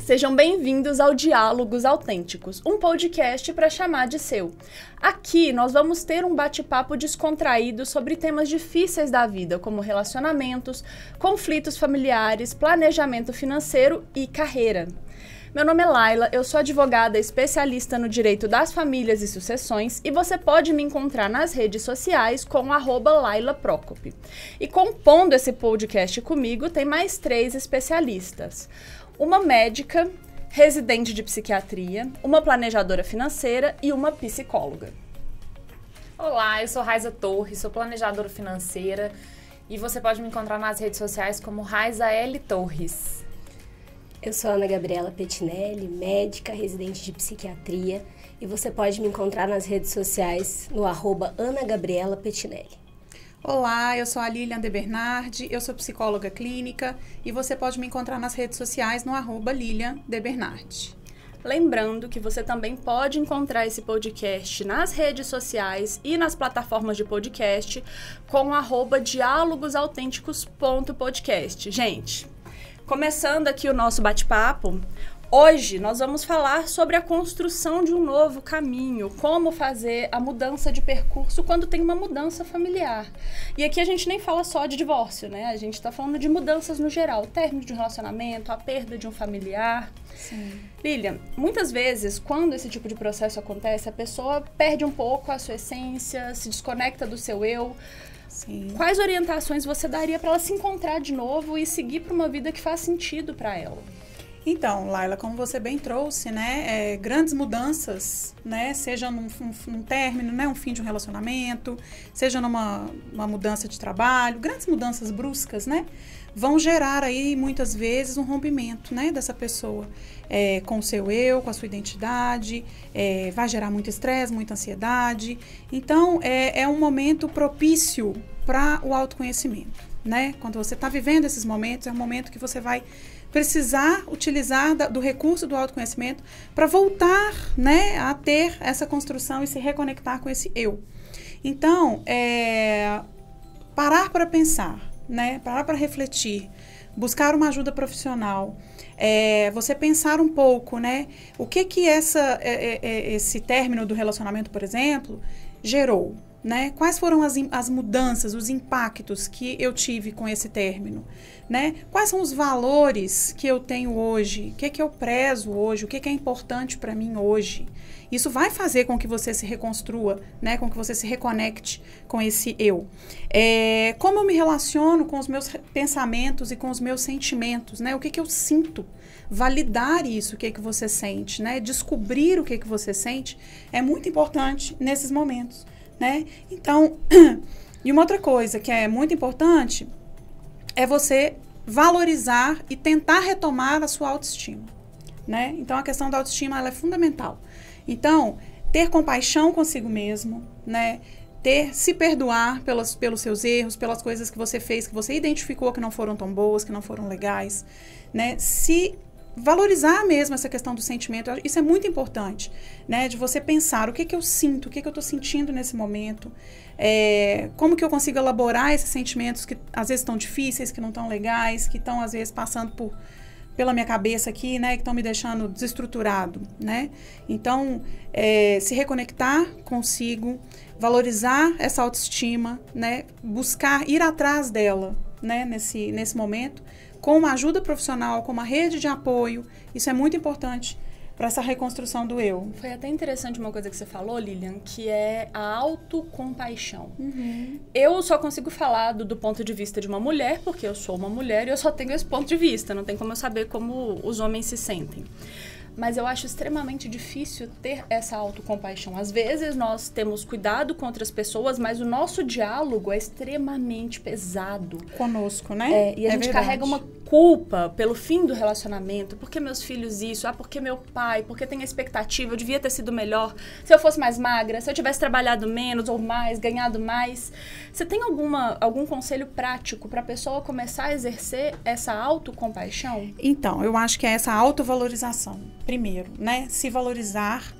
Sejam bem-vindos ao Diálogos Autênticos, um podcast para chamar de seu. Aqui nós vamos ter um bate-papo descontraído sobre temas difíceis da vida, como relacionamentos, conflitos familiares, planejamento financeiro e carreira. Meu nome é Laila, eu sou advogada especialista no direito das famílias e sucessões e você pode me encontrar nas redes sociais com @LailaProcope. E compondo esse podcast comigo tem mais 3 especialistas. Uma médica, residente de psiquiatria, uma planejadora financeira e uma psicóloga. Olá, eu sou Raiza Torres, sou planejadora financeira e você pode me encontrar nas redes sociais como Raiza L. Torres. Eu sou Ana Gabriela Pettinelli, médica, residente de psiquiatria, e você pode me encontrar nas redes sociais no @AnaGabrielaPettinelli. Olá, eu sou a Lilian de Bernardi, eu sou psicóloga clínica e você pode me encontrar nas redes sociais no @Lilian de Bernardi. Lembrando que você também pode encontrar esse podcast nas redes sociais e nas plataformas de podcast com @dialogosautênticos.podcast. Gente, começando aqui o nosso bate-papo, hoje nós vamos falar sobre a construção de um novo caminho, como fazer a mudança de percurso quando tem uma mudança familiar. E aqui a gente nem fala só de divórcio, né? A gente está falando de mudanças no geral, o término de um relacionamento, a perda de um familiar. Sim. Lilian, muitas vezes, quando esse tipo de processo acontece, a pessoa perde um pouco a sua essência, se desconecta do seu eu. Sim. Quais orientações você daria para ela se encontrar de novo e seguir para uma vida que faz sentido para ela? Então, Laila, como você bem trouxe, né, grandes mudanças, né, seja num término, né, um fim de um relacionamento, seja numa mudança de trabalho, grandes mudanças bruscas, né, vão gerar aí muitas vezes um rompimento, né, dessa pessoa com o seu eu, com a sua identidade, vai gerar muito estresse, muita ansiedade. Então, é um momento propício para o autoconhecimento, né? Quando você está vivendo esses momentos, é um momento que você vai precisar utilizar do recurso do autoconhecimento para voltar, né, a ter essa construção e se reconectar com esse eu. Então, parar para pensar, né, parar para refletir, buscar uma ajuda profissional, você pensar um pouco, né, o que esse término do relacionamento, por exemplo, gerou, né? Quais foram as mudanças, os impactos que eu tive com esse término, né? Quais são os valores que eu tenho hoje, o que eu prezo hoje, o que é importante para mim hoje. Isso vai fazer com que você se reconstrua, né? Com que você se reconecte com esse eu. Como eu me relaciono com os meus pensamentos e com os meus sentimentos, né? O que eu sinto. Validar isso, o que você sente, né? Descobrir o que você sente é muito importante nesses momentos, né? Então, e uma outra coisa que é muito importante é você valorizar e tentar retomar a sua autoestima, né? Então, a questão da autoestima, ela é fundamental. Então, ter compaixão consigo mesmo, né? Se perdoar pelos seus erros, pelas coisas que você fez, que você identificou que não foram tão boas, que não foram legais, né? Se valorizar mesmo essa questão do sentimento, isso é muito importante, né? De você pensar o que eu sinto, o que eu estou sentindo nesse momento, como que eu consigo elaborar esses sentimentos que às vezes estão difíceis, que não estão legais, que estão às vezes passando pela minha cabeça aqui, né? Que estão me deixando desestruturado, né? Então, se reconectar consigo, valorizar essa autoestima, né? Buscar ir atrás dela, né? Nesse momento, com uma ajuda profissional, com uma rede de apoio. Isso é muito importante para essa reconstrução do eu. Foi até interessante uma coisa que você falou, Lilian, que é a autocompaixão. Uhum. Eu só consigo falar do ponto de vista de uma mulher, porque eu sou uma mulher e eu só tenho esse ponto de vista. Não tem como eu saber como os homens se sentem. Mas eu acho extremamente difícil ter essa autocompaixão. Às vezes nós temos cuidado com outras pessoas, mas o nosso diálogo é extremamente pesado. Conosco, né? E a gente verdade. carrega uma culpa pelo fim do relacionamento. Por que meus filhos isso? Porque meu pai? Porque tem a expectativa, eu devia ter sido melhor. Se eu fosse mais magra, se eu tivesse trabalhado menos ou mais, ganhado mais. Você tem algum conselho prático para a pessoa começar a exercer essa autocompaixão? Então, eu acho que é essa autovalorização. Primeiro, né? Se valorizar,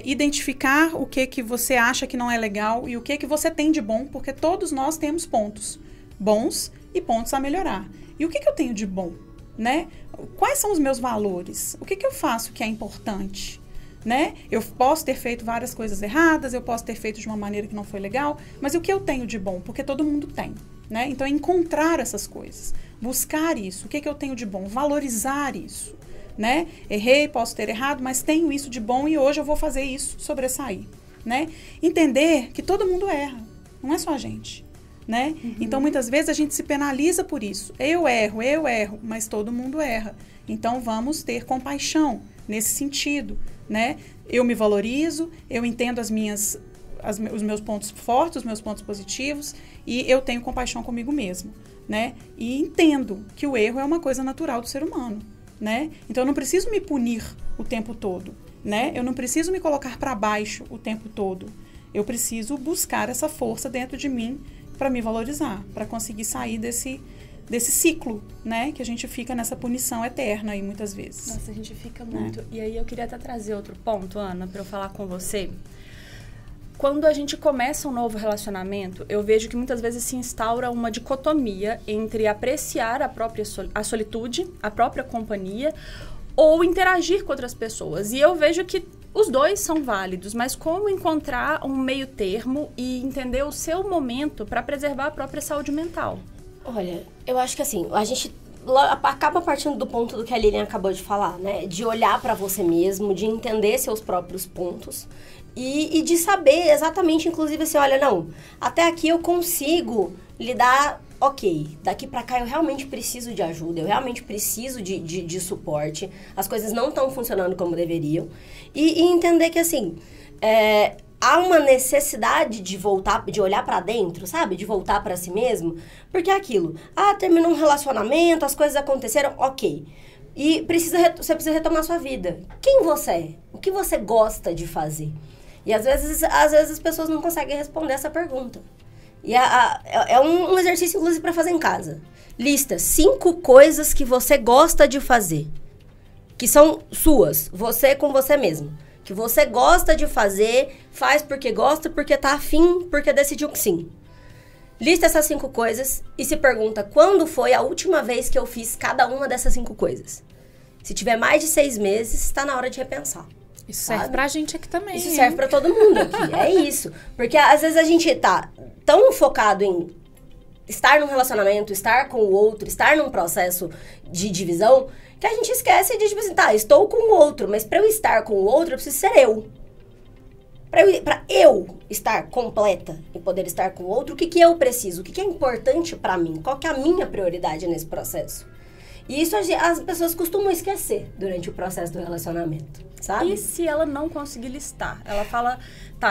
identificar o que você acha que não é legal e o que você tem de bom, porque todos nós temos pontos bons e pontos a melhorar. E o que eu tenho de bom, né? Quais são os meus valores? O que eu faço que é importante? Né? Eu posso ter feito várias coisas erradas, eu posso ter feito de uma maneira que não foi legal, mas o que eu tenho de bom? Porque todo mundo tem, né? Então, é encontrar essas coisas, buscar isso. O que eu tenho de bom? Valorizar isso, né? Errei, posso ter errado, mas tenho isso de bom e hoje eu vou fazer isso sobressair, né? Entender que todo mundo erra, não é só a gente, né? Então, muitas vezes a gente se penaliza por isso. Eu erro, mas todo mundo erra. Então, vamos ter compaixão nesse sentido, né? Eu me valorizo, eu entendo os meus pontos fortes, os meus pontos positivos e eu tenho compaixão comigo mesmo, né? E entendo que o erro é uma coisa natural do ser humano, né? Então, eu não preciso me punir o tempo todo, né? Eu não preciso me colocar para baixo o tempo todo. Eu preciso buscar essa força dentro de mim para me valorizar, para conseguir sair desse ciclo, né? Que a gente fica nessa punição eterna aí muitas vezes. Nossa, a gente fica muito. E aí eu queria até trazer outro ponto, Ana, para eu falar com você. Quando a gente começa um novo relacionamento, eu vejo que muitas vezes se instaura uma dicotomia entre apreciar a solitude, a própria companhia, ou interagir com outras pessoas. E eu vejo que os dois são válidos, mas como encontrar um meio termo e entender o seu momento para preservar a própria saúde mental? Olha, eu acho que assim, a gente acaba partindo do ponto do que a Lilian acabou de falar, né? De olhar para você mesmo, de entender seus próprios pontos e de saber exatamente, inclusive assim, olha, não, até aqui eu consigo lidar, ok, daqui para cá eu realmente preciso de ajuda, eu realmente preciso de suporte, as coisas não estão funcionando como deveriam. E entender que assim, há uma necessidade de voltar, de olhar pra dentro, sabe? De voltar pra si mesmo. Porque é aquilo. Terminou um relacionamento, as coisas aconteceram, ok. E você precisa retomar sua vida. Quem você é? O que você gosta de fazer? E às vezes as pessoas não conseguem responder essa pergunta. E é um exercício, inclusive, pra fazer em casa. Lista 5 coisas que você gosta de fazer. Que são suas. Você com você mesmo. Que você gosta de fazer, faz porque gosta, porque tá afim, porque decidiu que sim. Lista essas 5 coisas e se pergunta quando foi a última vez que eu fiz cada uma dessas 5 coisas. Se tiver mais de 6 meses, está na hora de repensar. Isso serve pra gente aqui também. Isso serve pra todo mundo aqui, é isso. Porque às vezes a gente tá tão focado em estar num relacionamento, estar com o outro, estar num processo de divisão, que a gente esquece de, tipo assim, estou com o outro, mas pra eu estar com o outro, eu preciso ser eu. Pra eu estar completa e poder estar com o outro, o que eu preciso? O que é importante pra mim? Qual que é a minha prioridade nesse processo? E isso as pessoas costumam esquecer durante o processo do relacionamento, sabe? E se ela não conseguir listar? Ela fala,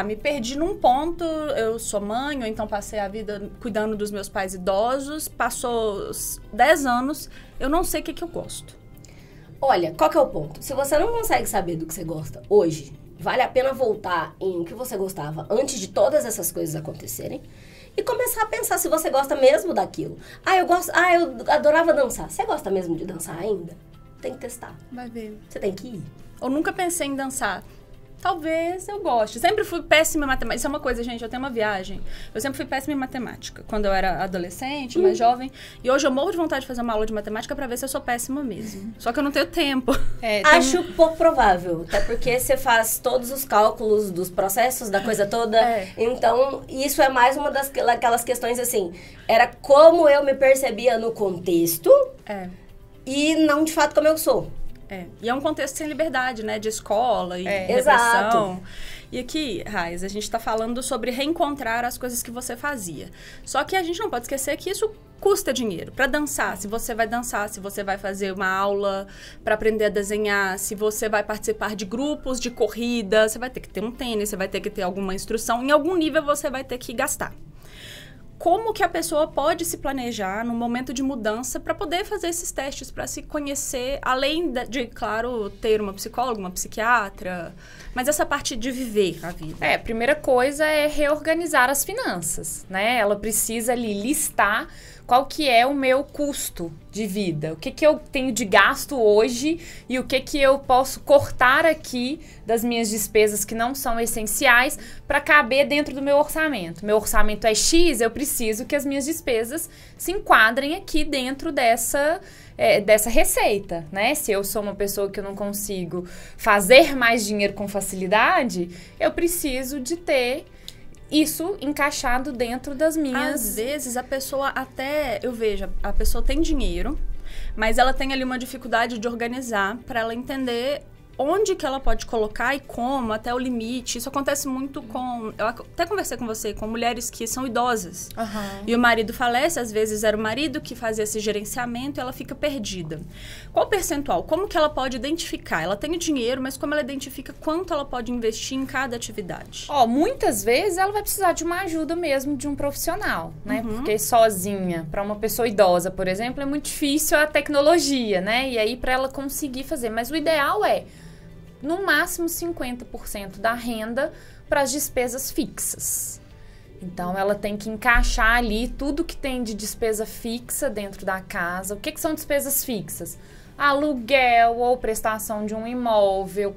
me perdi num ponto, eu sou mãe, ou então passei a vida cuidando dos meus pais idosos, passou 10 anos, eu não sei o que eu gosto. Olha, qual que é o ponto? Se você não consegue saber do que você gosta hoje, vale a pena voltar em o que você gostava antes de todas essas coisas acontecerem e começar a pensar se você gosta mesmo daquilo. Eu adorava dançar. Você gosta mesmo de dançar ainda? Tem que testar. Vai ver. Você tem que ir. Eu nunca pensei em dançar. Talvez eu goste. Sempre fui péssima em matemática. Isso é uma coisa, gente, eu tenho uma viagem. Eu sempre fui péssima em matemática. Quando eu era adolescente, mais jovem. E hoje eu morro de vontade de fazer uma aula de matemática pra ver se eu sou péssima mesmo. Só que eu não tenho tempo. Acho pouco provável. Até porque você faz todos os cálculos dos processos, da coisa toda. Então, isso é mais uma daquelas questões assim. Era como eu me percebia no contexto. E não, de fato, como eu sou. E é um contexto sem liberdade, né? De escola e repressão. Exato. E aqui, Raiz, a gente tá falando sobre reencontrar as coisas que você fazia. Só que a gente não pode esquecer que isso custa dinheiro. Pra dançar, se você vai dançar, se você vai fazer uma aula pra aprender a desenhar, se você vai participar de grupos de corrida, você vai ter que ter um tênis, você vai ter que ter alguma instrução. Em algum nível você vai ter que gastar. Como que a pessoa pode se planejar no momento de mudança para poder fazer esses testes, para se conhecer, além de, claro, ter uma psicóloga, uma psiquiatra, mas essa parte de viver a vida? A primeira coisa é reorganizar as finanças, né? Ela precisa ali listar qual que é o meu custo de vida, o que que eu tenho de gasto hoje e o que que eu posso cortar aqui das minhas despesas que não são essenciais para caber dentro do meu orçamento. Meu orçamento é X, eu preciso que as minhas despesas se enquadrem aqui dentro dessa receita, né? Se eu sou uma pessoa que eu não consigo fazer mais dinheiro com facilidade, eu preciso de ter isso encaixado dentro das minhas... Às vezes a pessoa até, eu vejo, a pessoa tem dinheiro, mas ela tem ali uma dificuldade de organizar para ela entender onde que ela pode colocar e como, até o limite. Isso acontece muito com... Eu até conversei com você, com mulheres que são idosas. Uhum. E o marido falece, às vezes era o marido que fazia esse gerenciamento e ela fica perdida. Qual o percentual? Como que ela pode identificar? Ela tem o dinheiro, mas como ela identifica quanto ela pode investir em cada atividade? Muitas vezes ela vai precisar de uma ajuda mesmo de um profissional, né? Porque sozinha, para uma pessoa idosa, por exemplo, é muito difícil a tecnologia, né? E aí para ela conseguir fazer. Mas o ideal é no máximo 50% da renda para as despesas fixas. Então, ela tem que encaixar ali tudo que tem de despesa fixa dentro da casa. O que que são despesas fixas? Aluguel ou prestação de um imóvel,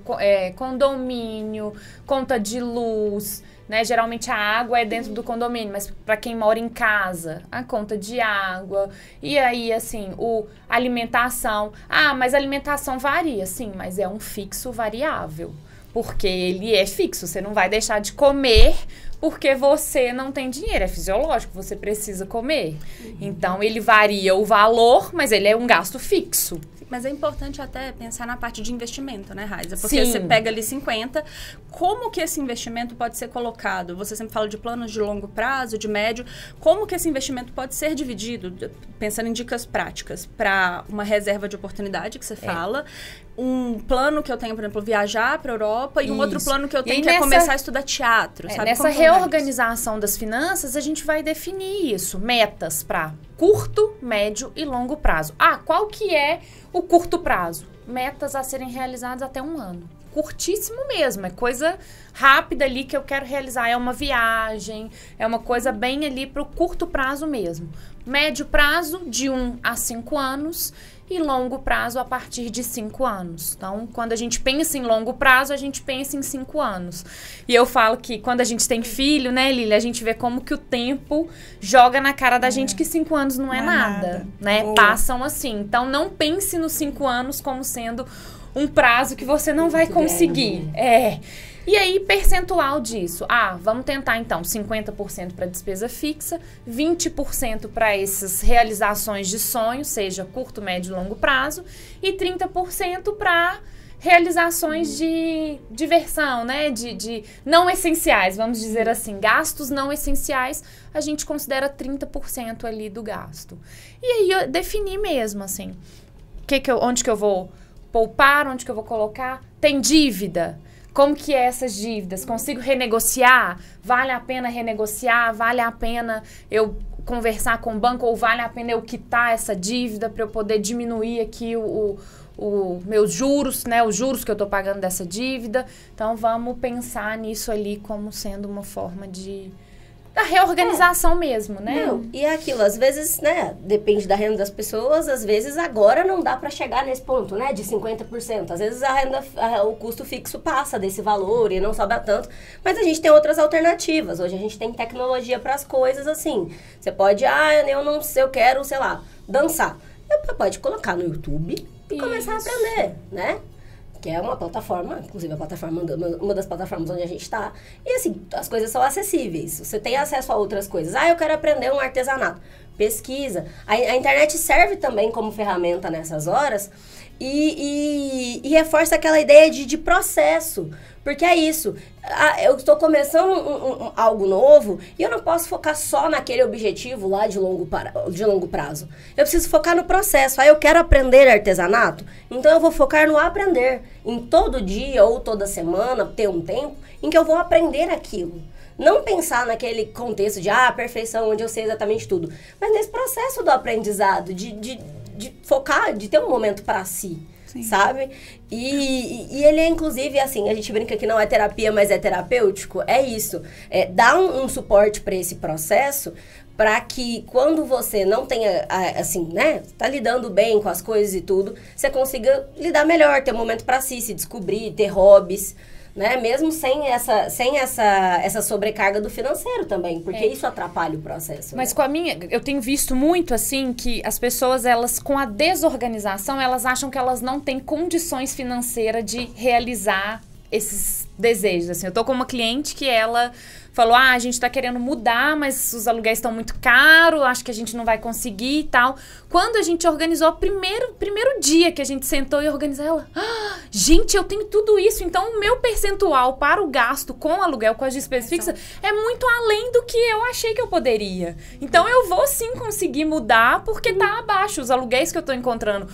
condomínio, conta de luz, né? Geralmente a água é dentro do condomínio, mas para quem mora em casa, a conta de água. E aí, assim, alimentação. Mas a alimentação varia, sim, mas é um fixo variável. Porque ele é fixo, você não vai deixar de comer porque você não tem dinheiro. É fisiológico, você precisa comer. Então, ele varia o valor, mas ele é um gasto fixo. Mas é importante até pensar na parte de investimento, né, Raiza? Porque Sim. Você pega ali 50, como que esse investimento pode ser colocado? Você sempre fala de planos de longo prazo, de médio. Como que esse investimento pode ser dividido? Pensando em dicas práticas, para uma reserva de oportunidade que você fala, um plano que eu tenho, por exemplo, viajar para a Europa, e um outro plano que eu tenho que é começar a estudar teatro, sabe? Nessa reorganização das finanças, a gente vai definir isso, metas para curto, médio e longo prazo. Qual que é o curto prazo? Metas a serem realizadas até 1 ano. Curtíssimo mesmo, é coisa rápida ali que eu quero realizar. É uma viagem, é uma coisa bem ali para o curto prazo mesmo. Médio prazo, de 1 a 5 anos. E longo prazo a partir de 5 anos. Então, quando a gente pensa em longo prazo, a gente pensa em 5 anos. E eu falo que quando a gente tem filho, né, Lília, a gente vê como que o tempo joga na cara da gente que 5 anos não é nada, né? Passam assim. Então, não pense nos 5 anos como sendo um prazo que você não vai conseguir. E aí, percentual disso. Vamos tentar, então, 50% para despesa fixa, 20% para essas realizações de sonho, seja curto, médio e longo prazo, e 30% para realizações de diversão, né? De não essenciais, vamos dizer assim. Gastos não essenciais, a gente considera 30% ali do gasto. E aí, eu defini mesmo, assim, onde que eu vou poupar, onde que eu vou colocar. Tem dívida? Como que é essas dívidas? Consigo renegociar? Vale a pena renegociar? Vale a pena eu conversar com o banco? Ou vale a pena eu quitar essa dívida para eu poder diminuir aqui meus juros, né? Os juros que eu estou pagando dessa dívida. Então, vamos pensar nisso ali como sendo uma forma da reorganização mesmo, né? E é aquilo, às vezes, né, depende da renda das pessoas, às vezes agora não dá para chegar nesse ponto, né, de 50%. Às vezes o custo fixo passa desse valor e não sobra tanto, mas a gente tem outras alternativas. Hoje a gente tem tecnologia para as coisas, assim. Você pode, eu quero, sei lá, dançar. Você pode colocar no YouTube e começar a aprender, né? Que é uma plataforma, inclusive uma das plataformas onde a gente está. E assim, as coisas são acessíveis. Você tem acesso a outras coisas. Eu quero aprender um artesanato. Pesquisa. A internet serve também como ferramenta nessas horas e reforça aquela ideia de processo. Porque é isso. Eu estou começando algo novo e eu não posso focar só naquele objetivo lá de longo prazo. Eu preciso focar no processo. Eu quero aprender artesanato, então eu vou focar no aprender. Em todo dia ou toda semana, ter um tempo em que eu vou aprender aquilo. Não pensar naquele contexto de perfeição, onde eu sei exatamente tudo. Mas nesse processo do aprendizado, de focar, de ter um momento para si. Sim. Sabe? E ele é, inclusive, assim, a gente brinca que não é terapia, mas é terapêutico. É isso. Dá um suporte para esse processo para que quando você não tenha, assim, né, tá lidando bem com as coisas e tudo, você consiga lidar melhor, ter um momento para si, se descobrir, ter hobbies, né, mesmo sem essa sobrecarga do financeiro também, porque isso atrapalha o processo. Mas né? com a minha, eu tenho visto muito, assim, que as pessoas, elas, com a desorganização, elas acham que elas não têm condições financeiras de realizar esses desejos, assim. Eu tô com uma cliente que ela falou, a gente tá querendo mudar, mas os aluguéis estão muito caros, acho que a gente não vai conseguir e tal. Quando a gente organizou, primeiro dia que a gente sentou e organizou, ela, gente, eu tenho tudo isso, então o meu percentual para o gasto com o aluguel, com as despesas fixas, é muito além do que eu achei que eu poderia. Então eu vou sim conseguir mudar, porque tá abaixo. Os aluguéis que eu tô encontrando,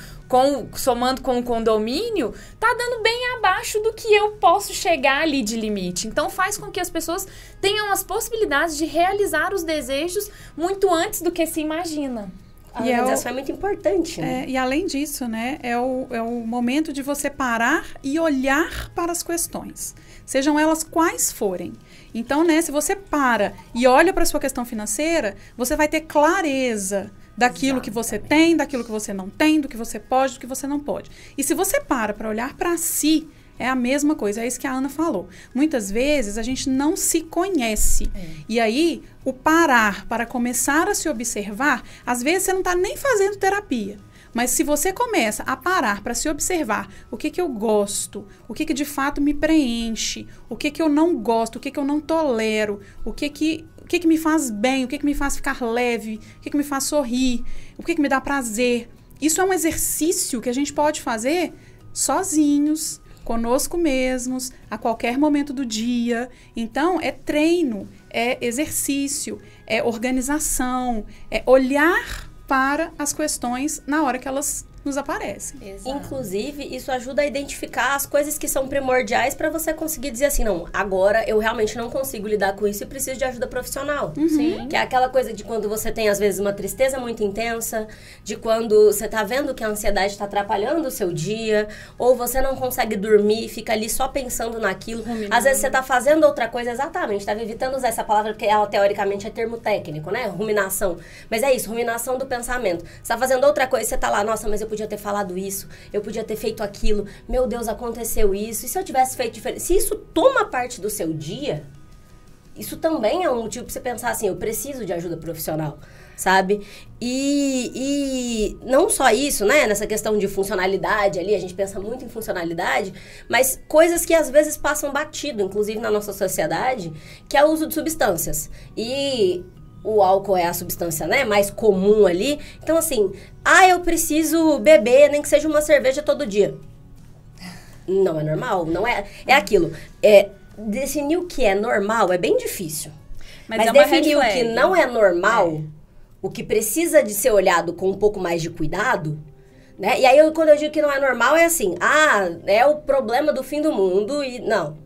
somando com o condomínio, tá dando bem abaixo do que eu posso chegar ali de limite. Então faz com que as pessoas tenham as possibilidades de realizar os desejos muito antes do que se imagina. A organização é muito importante, né? E além disso, né, é o momento de você parar e olhar para as questões, sejam elas quais forem. Então, né, se você para e olha para a sua questão financeira, você vai ter clareza daquilo que você tem, daquilo que você não tem, do que você pode, do que você não pode. E se você para olhar para si, é a mesma coisa, é isso que a Ana falou. Muitas vezes a gente não se conhece. E aí, o parar para começar a se observar, às vezes você não está nem fazendo terapia. Mas se você começa a parar para se observar o que eu gosto, o que de fato me preenche, o que eu não gosto, o que eu não tolero, o que me faz bem, o que me faz ficar leve, o que me faz sorrir, o que me dá prazer. Isso é um exercício que a gente pode fazer sozinhos, conosco mesmos, a qualquer momento do dia. Então, é treino, é exercício, é organização, é olhar para as questões na hora que elas nos aparecem. Exato. Inclusive, isso ajuda a identificar as coisas que são primordiais para você conseguir dizer assim, não, agora eu realmente não consigo lidar com isso e preciso de ajuda profissional. Sim. Que é aquela coisa de quando você tem, às vezes, uma tristeza muito intensa, de quando você tá vendo que a ansiedade está atrapalhando o seu dia, ou você não consegue dormir, fica ali só pensando naquilo. Às vezes você tá fazendo outra coisa, exatamente, tá evitando usar essa palavra porque ela, teoricamente, é termo técnico, né? Ruminação. Mas é isso, ruminação do pensamento. Você tá fazendo outra coisa, você tá lá, nossa, mas eu podia ter falado isso, eu podia ter feito aquilo, meu Deus, aconteceu isso, e se eu tivesse feito diferente? Se isso toma parte do seu dia, isso também é um motivo pra você pensar assim, eu preciso de ajuda profissional, sabe? E não só isso, né, nessa questão de funcionalidade ali, a gente pensa muito em funcionalidade, mas coisas que às vezes passam batido, inclusive na nossa sociedade, que é o uso de substâncias. E o álcool é a substância, né, mais comum ali. Então, assim, eu preciso beber, nem que seja uma cerveja todo dia. Não é normal, não é... É aquilo. Definir o que é normal é bem difícil. Mas definir o que não é normal, o que precisa de ser olhado com um pouco mais de cuidado, né? E aí, quando eu digo que não é normal, é assim, é o problema do fim do mundo e... Não.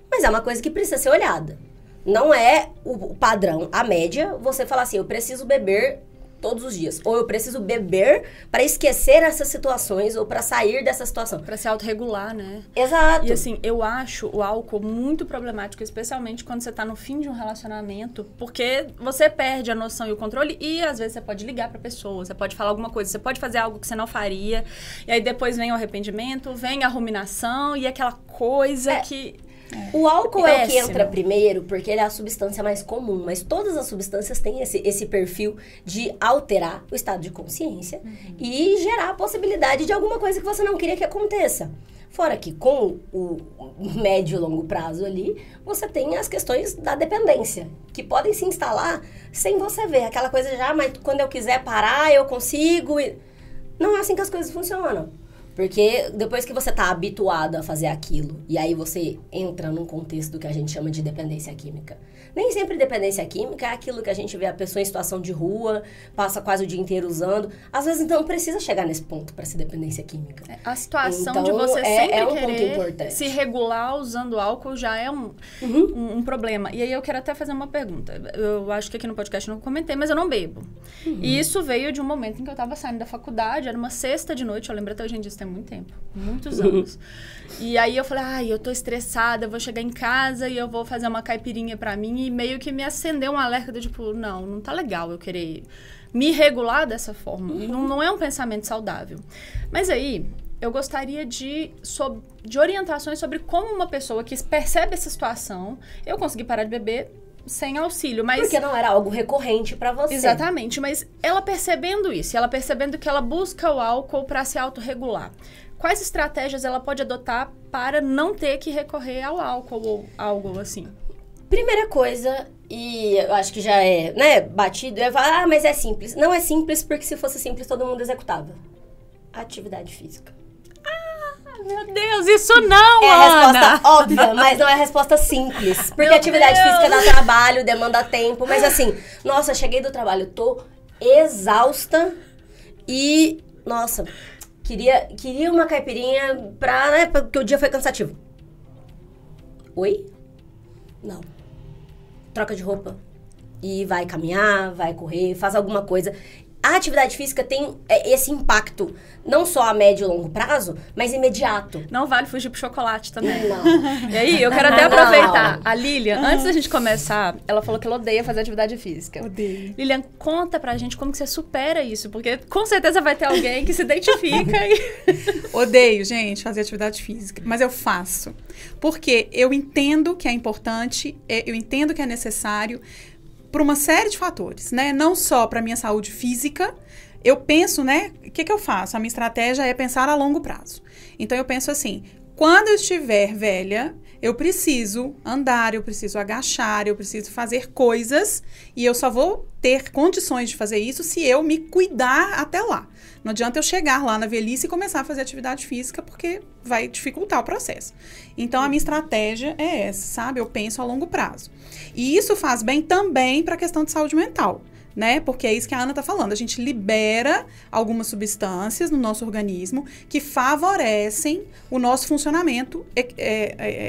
Mas é uma coisa que precisa ser olhada. Não é o padrão, a média, você falar assim, eu preciso beber todos os dias. Ou eu preciso beber para esquecer essas situações ou para sair dessa situação. Para se autorregular, né? Exato. E assim, eu acho o álcool muito problemático, especialmente quando você tá no fim de um relacionamento, porque você perde a noção e o controle e às vezes você pode ligar pra pessoa, você pode falar alguma coisa, você pode fazer algo que você não faria, e aí depois vem o arrependimento, vem a ruminação e aquela coisa que... O álcool é o que entra primeiro, porque ele é a substância mais comum, mas todas as substâncias têm esse perfil de alterar o estado de consciência e gerar a possibilidade de alguma coisa que você não queria que aconteça. Fora que com o médio e longo prazo ali, você tem as questões da dependência, que podem se instalar sem você ver. Aquela coisa já, mas quando eu quiser parar, eu consigo. Não é assim que as coisas funcionam. Porque depois que você tá habituado a fazer aquilo, e aí você entra num contexto que a gente chama de dependência química. Nem sempre dependência química é aquilo que a gente vê a pessoa em situação de rua, passa quase o dia inteiro usando. Às vezes, então, precisa chegar nesse ponto para ser dependência química. A situação então, de você sempre um querer ponto importante. Se regular usando álcool já é um problema. E aí eu quero até fazer uma pergunta. Eu acho que aqui no podcast eu não comentei, mas eu não bebo. E isso veio de um momento em que eu tava saindo da faculdade, era uma sexta de noite, eu lembro até hoje em dia, isso tem tem muito tempo. Muitos anos. E aí eu falei, eu tô estressada, eu vou chegar em casa e eu vou fazer uma caipirinha pra mim. E meio que me acendeu um alerta do tipo, não tá legal eu querer me regular dessa forma. Não é um pensamento saudável. Mas aí, eu gostaria de orientações sobre como uma pessoa que percebe essa situação, eu consegui parar de beber sem auxílio, mas... Porque não era algo recorrente pra você. Exatamente, mas ela percebendo isso, ela percebendo que ela busca o álcool pra se autorregular, quais estratégias ela pode adotar para não ter que recorrer ao álcool ou algo assim? Primeira coisa, e eu acho que já é, né, batido, é falar, mas é simples. Não é simples porque se fosse simples todo mundo executava. Atividade física. Meu Deus, isso não, É Ana! a resposta óbvia, mas não é a resposta simples. Porque atividade física dá trabalho, demanda tempo. Mas assim, nossa, cheguei do trabalho, tô exausta e, nossa, queria uma caipirinha porque o dia foi cansativo. Oi? Não. Troca de roupa e vai caminhar, vai correr, faz alguma coisa. A atividade física tem esse impacto, não só a médio e longo prazo, mas imediato. Não vale fugir pro chocolate também. Não. E aí, eu quero até aproveitar. A Lilian, antes da gente começar, ela falou que ela odeia fazer atividade física. Odeio. Lilian, conta pra gente como que você supera isso, porque com certeza vai ter alguém que se identifica e... Odeio, gente, fazer atividade física, mas eu faço. Porque eu entendo que é importante, eu entendo que é necessário, por uma série de fatores, né? Não só para minha saúde física, eu penso, né? O que eu faço? A minha estratégia é pensar a longo prazo. Então, eu penso assim, quando eu estiver velha, eu preciso andar, eu preciso agachar, eu preciso fazer coisas e eu só vou ter condições de fazer isso se eu me cuidar até lá. Não adianta eu chegar lá na velhice e começar a fazer atividade física porque vai dificultar o processo. Então, a minha estratégia é essa, sabe? Eu penso a longo prazo. E isso faz bem também para a questão de saúde mental, né? Porque é isso que a Ana tá falando. A gente libera algumas substâncias no nosso organismo que favorecem o nosso funcionamento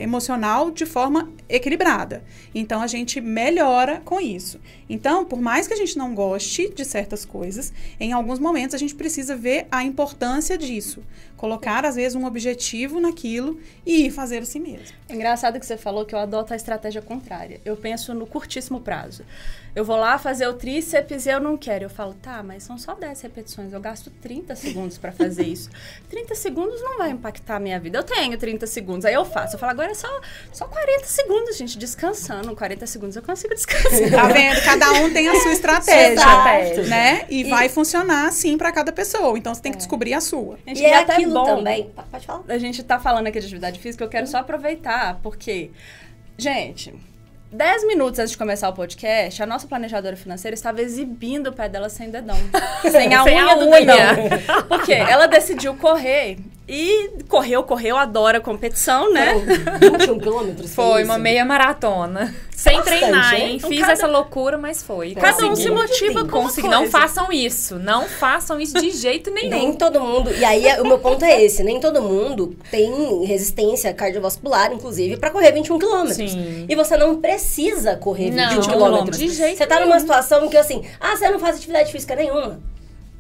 emocional de forma equilibrada. Então, a gente melhora com isso. Então, por mais que a gente não goste de certas coisas, em alguns momentos a gente precisa ver a importância disso. Colocar, às vezes, um objetivo naquilo e fazer assim mesmo. É engraçado que você falou que eu adoto a estratégia contrária. Eu penso no curtíssimo prazo. Eu vou lá fazer o tríceps e eu não quero. Eu falo, tá, mas são só 10 repetições. Eu gasto 30 segundos pra fazer isso. 30 segundos não vai impactar a minha vida. Eu tenho 30 segundos, aí eu faço. Eu falo, agora é só 40 segundos, gente, descansando. 40 segundos eu consigo descansar. Tá vendo? Cada um tem a sua estratégia, Exato. né? E vai funcionar assim pra cada pessoa. Então, você tem que descobrir a sua. Gente, E é até aquilo bom. também. Pode falar. A gente tá falando aqui de atividade física, eu quero só aproveitar, porque, gente, 10 minutos antes de começar o podcast, a nossa planejadora financeira estava exibindo o pé dela sem dedão. Sem a unha do dedão. Porque ela decidiu correr e correu, adora competição, né? 21 quilômetros. Foi isso? uma meia maratona. Sem Bastante, treinar, hein? hein? Então, Fiz cada- essa loucura, mas foi. Cada um Consegui. se motiva com uma Consegui. coisa. Não façam isso. Não façam isso de jeito nenhum. Nem todo mundo, e aí o meu ponto é esse, nem todo mundo tem resistência cardiovascular, inclusive, pra correr 21 quilômetros. Sim. E você não precisa correr Não, 21 quilômetros. de jeito Você tá nenhum. numa situação que, assim, você não faz atividade física nenhuma.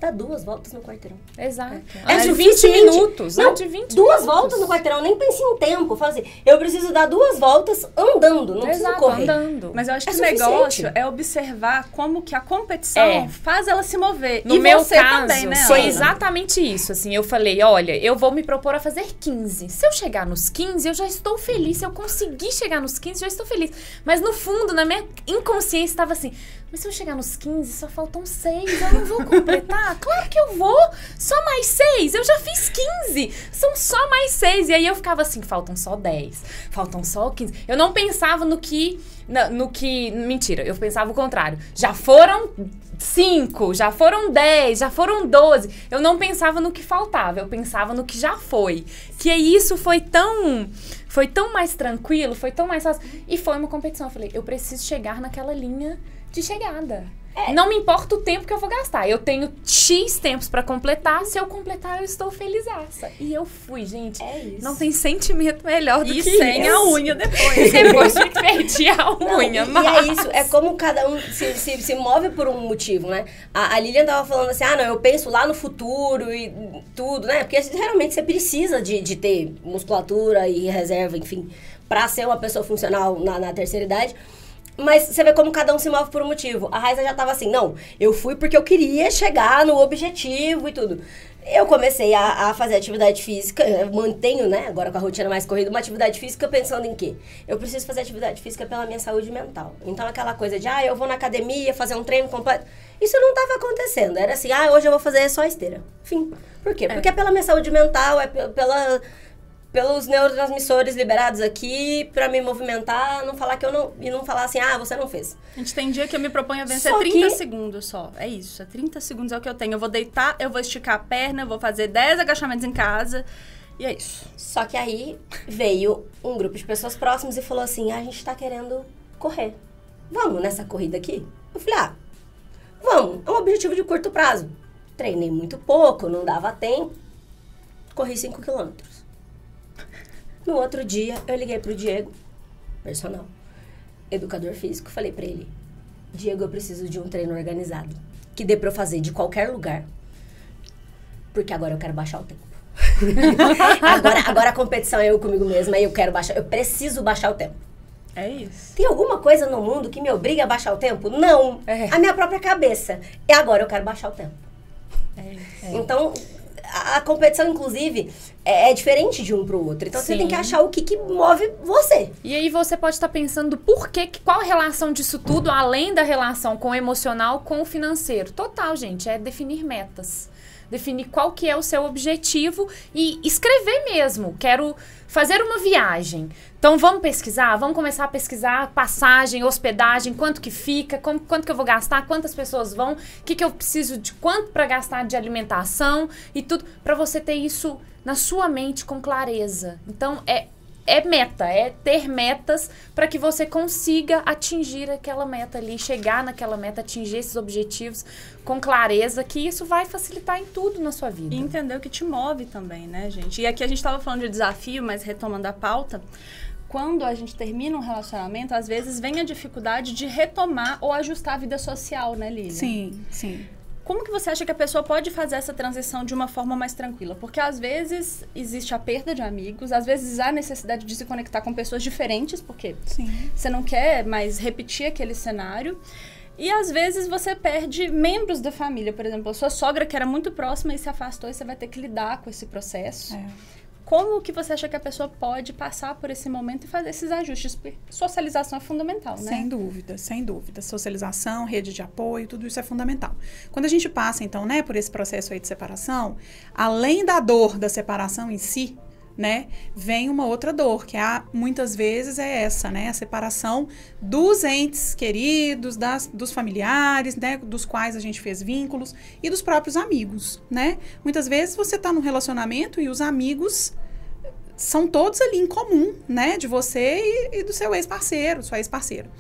Dá 2 voltas no quarteirão. Exato. É Antes de suficiente. 20 minutos. Não, Antes de 20 2 minutos. voltas no quarteirão, nem pense em tempo. Fala assim, eu preciso dar 2 voltas andando, não preciso Exato, correr. andando. Mas eu acho É que o suficiente. negócio é observar como que a competição É. faz ela se mover. No e meu você caso, também, né, foi Ana? exatamente isso. Assim, eu falei, olha, eu vou me propor a fazer 15. Se eu chegar nos 15, eu já estou feliz. Se eu conseguir chegar nos 15, já estou feliz. Mas no fundo, na minha inconsciência, estava assim, mas se eu chegar nos 15, só faltam 6, eu não vou completar? Claro que eu vou! Só mais 6, eu já fiz 15. São só mais 6. E aí eu ficava assim, faltam só 10, faltam só 15. Eu não pensava no que... Mentira, eu pensava o contrário. Já foram 5, já foram 10, já foram 12. Eu não pensava no que faltava, eu pensava no que já foi. Que isso foi tão mais tranquilo, foi tão mais fácil. E foi uma competição. Eu falei, eu preciso chegar naquela linha de chegada. Não me importa o tempo que eu vou gastar. Eu tenho X tempos pra completar. Se eu completar, eu estou felizaça. E eu fui, gente. É isso. Não tem sentimento melhor do que sem isso. a unha depois. Depois que perdi a unha. E é isso, é como cada um se move por um motivo, né? A Lilian tava falando assim, não, eu penso lá no futuro e tudo, né? Porque realmente você precisa de ter musculatura e reserva, enfim, pra ser uma pessoa funcional na terceira idade. Mas você vê como cada um se move por um motivo. A Raiza já tava assim, não, eu fui porque eu queria chegar no objetivo e tudo. Eu comecei a fazer atividade física, eu mantenho, né, agora com a rotina mais corrida, uma atividade física pensando em quê? Eu preciso fazer atividade física pela minha saúde mental. Então aquela coisa de, eu vou na academia fazer um treino completo, isso não estava acontecendo. Era assim, hoje eu vou fazer só esteira. Fim. Por quê? Porque é pela minha saúde mental, pelos neurotransmissores liberados aqui, pra me movimentar, não falar que eu não... E não falar assim, você não fez. A gente tem dia que eu me proponho a vencer Só 30 que... segundos só. É isso, 30 segundos é o que eu tenho. Eu vou deitar, eu vou esticar a perna, eu vou fazer 10 agachamentos em casa. E é isso. Só que aí veio um grupo de pessoas próximas e falou assim, a gente tá querendo correr. Vamos nessa corrida aqui? Eu falei, vamos. É um objetivo de curto prazo. Treinei muito pouco, não dava tempo. Corri 5 quilômetros. No outro dia, eu liguei pro Diego, personal, educador físico, falei pra ele, Diego, eu preciso de um treino organizado, que dê pra eu fazer de qualquer lugar, porque agora eu quero baixar o tempo. agora a competição é eu comigo mesma, aí eu preciso baixar o tempo. É isso. Tem alguma coisa no mundo que me obriga a baixar o tempo? Não. A minha própria cabeça. E agora eu quero baixar o tempo. Então... A competição, inclusive, é diferente de um pro outro. Então, você tem que achar o que move você. E aí, você pode estar pensando qual a relação disso tudo, além da relação com o emocional, com o financeiro. Total, gente, é definir metas. Definir qual que é o seu objetivo e escrever mesmo. Quero fazer uma viagem. Então, vamos pesquisar? Vamos começar a pesquisar passagem, hospedagem, quanto que fica, quanto que eu vou gastar, quantas pessoas vão, o que eu preciso de quanto para gastar de alimentação e tudo, para você ter isso na sua mente com clareza. Então, é meta, é ter metas para que você consiga atingir aquela meta ali, chegar naquela meta, atingir esses objetivos com clareza, que isso vai facilitar em tudo na sua vida. E entender o que te move também, né, gente? E aqui a gente estava falando de desafio, mas retomando a pauta, quando a gente termina um relacionamento, às vezes vem a dificuldade de retomar ou ajustar a vida social, né, Lilian? Sim, sim. Como que você acha que a pessoa pode fazer essa transição de uma forma mais tranquila? Porque às vezes existe a perda de amigos, às vezes há necessidade de se conectar com pessoas diferentes, porque você não quer mais repetir aquele cenário. E às vezes você perde membros da família, por exemplo, a sua sogra que era muito próxima e se afastou e você vai ter que lidar com esse processo. Como que você acha que a pessoa pode passar por esse momento e fazer esses ajustes? Porque socialização é fundamental, né? Sem dúvida, sem dúvida. Socialização, rede de apoio, tudo isso é fundamental. Quando a gente passa, então, né, por esse processo aí de separação, além da dor da separação em si, né, vem uma outra dor, que muitas vezes é essa, né, a separação dos entes queridos, dos familiares, né, dos quais a gente fez vínculos e dos próprios amigos, né. Muitas vezes você está num relacionamento e os amigos são todos ali em comum, né, de você e do seu ex-parceiro, sua ex-parceira.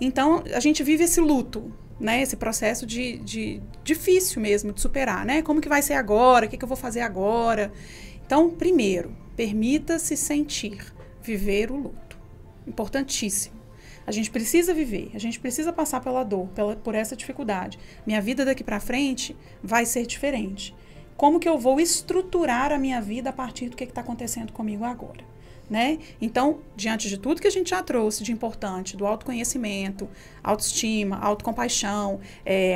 Então, a gente vive esse luto, né, esse processo de difícil mesmo de superar, né, como que vai ser agora, o que eu vou fazer agora. Então, primeiro, permita-se sentir, viver o luto. Importantíssimo. A gente precisa viver, a gente precisa passar pela dor, por essa dificuldade. Minha vida daqui para frente vai ser diferente. Como que eu vou estruturar a minha vida a partir do que está acontecendo comigo agora? Né? Então, diante de tudo que a gente já trouxe de importante, do autoconhecimento, autoestima, autocompaixão,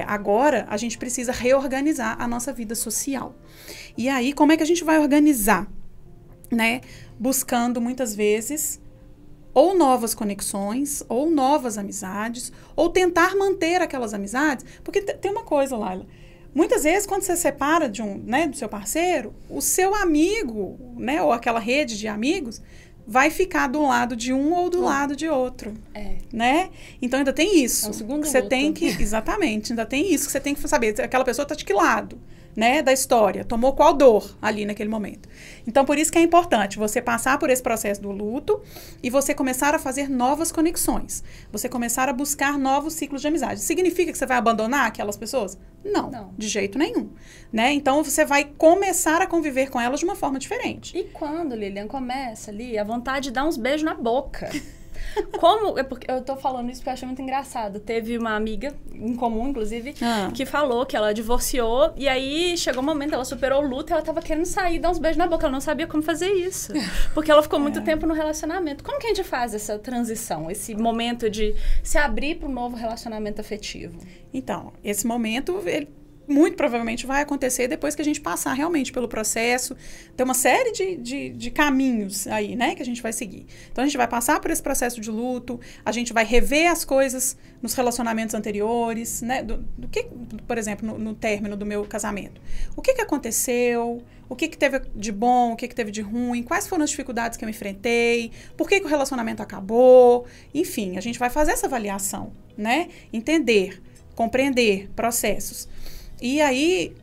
agora a gente precisa reorganizar a nossa vida social. E aí, como é que a gente vai organizar? Né? Buscando, muitas vezes, ou novas conexões, ou novas amizades, ou tentar manter aquelas amizades. Porque tem uma coisa, Laila. Muitas vezes, quando você separa do seu parceiro, o seu amigo, né, ou aquela rede de amigos, vai ficar do lado de um ou do lado de outro. Né? Então, ainda tem isso. É um segundo que você luto. tem que... Exatamente. Ainda tem isso que você tem que saber. Aquela pessoa está de que lado? né, da história, tomou qual dor ali naquele momento. Então, por isso que é importante você passar por esse processo do luto e você começar a fazer novas conexões. Você começar a buscar novos ciclos de amizade. Significa que você vai abandonar aquelas pessoas? Não, de jeito nenhum. Né? Então, você vai começar a conviver com elas de uma forma diferente. E quando, Lilian, começa ali, a vontade de dar uns beijos na boca. Como, porque eu tô falando isso porque eu achei muito engraçado. Teve uma amiga, em comum, inclusive, que falou que ela divorciou. E aí, chegou um momento, ela superou o luto e ela tava querendo sair, dar uns beijos na boca. Ela não sabia como fazer isso. Porque ela ficou muito tempo no relacionamento. Como que a gente faz essa transição? Esse momento de se abrir para um novo relacionamento afetivo? Então, esse momento, ele muito provavelmente vai acontecer depois que a gente passar realmente pelo processo. Tem uma série de caminhos aí, né, que a gente vai seguir. Então, a gente vai passar por esse processo de luto, a gente vai rever as coisas nos relacionamentos anteriores, né, do que, por exemplo, no término do meu casamento. O que aconteceu? O que teve de bom? O que teve de ruim? Quais foram as dificuldades que eu enfrentei? Por que o relacionamento acabou? Enfim, a gente vai fazer essa avaliação, né? Entender, compreender processos. E aí,